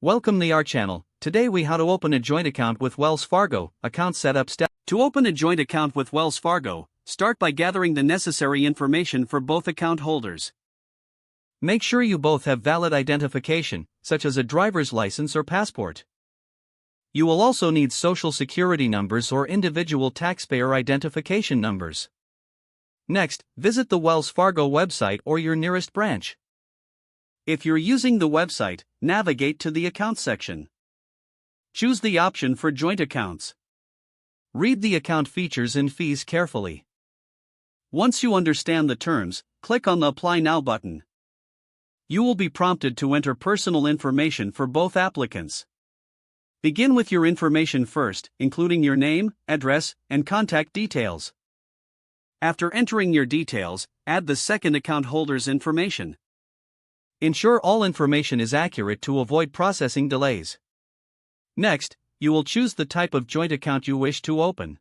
Welcome to our channel. Today we how to open a joint account with Wells Fargo. Account setup step. To open a joint account with Wells Fargo, start by gathering the necessary information for both account holders. Make sure you both have valid identification, such as a driver's license or passport. You will also need social security numbers or individual taxpayer identification numbers. Next, visit the Wells Fargo website or your nearest branch. If you're using the website, navigate to the Accounts section. Choose the option for joint accounts. Read the account features and fees carefully. Once you understand the terms, click on the Apply Now button. You will be prompted to enter personal information for both applicants. Begin with your information first, including your name, address, and contact details. After entering your details, add the second account holder's information. Ensure all information is accurate to avoid processing delays. Next, you will choose the type of joint account you wish to open.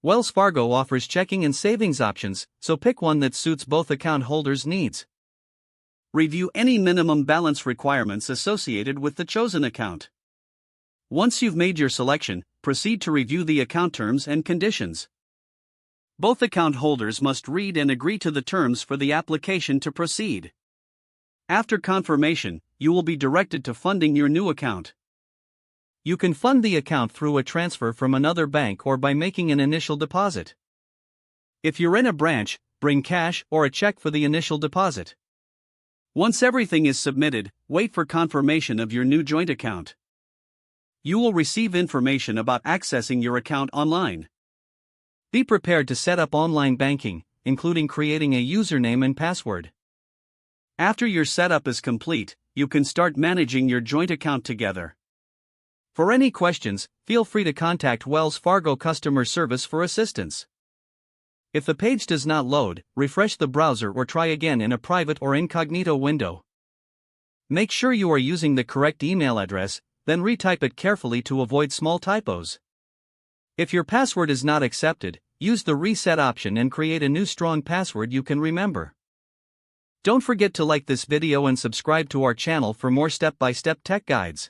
Wells Fargo offers checking and savings options, so pick one that suits both account holders' needs. Review any minimum balance requirements associated with the chosen account. Once you've made your selection, proceed to review the account terms and conditions. Both account holders must read and agree to the terms for the application to proceed. After confirmation, you will be directed to funding your new account. You can fund the account through a transfer from another bank or by making an initial deposit. If you're in a branch, bring cash or a check for the initial deposit. Once everything is submitted, wait for confirmation of your new joint account. You will receive information about accessing your account online. Be prepared to set up online banking, including creating a username and password. After your setup is complete, you can start managing your joint account together. For any questions, feel free to contact Wells Fargo customer service for assistance. If the page does not load, refresh the browser or try again in a private or incognito window. Make sure you are using the correct email address, then retype it carefully to avoid small typos. If your password is not accepted, use the reset option and create a new strong password you can remember. Don't forget to like this video and subscribe to our channel for more step-by-step tech guides.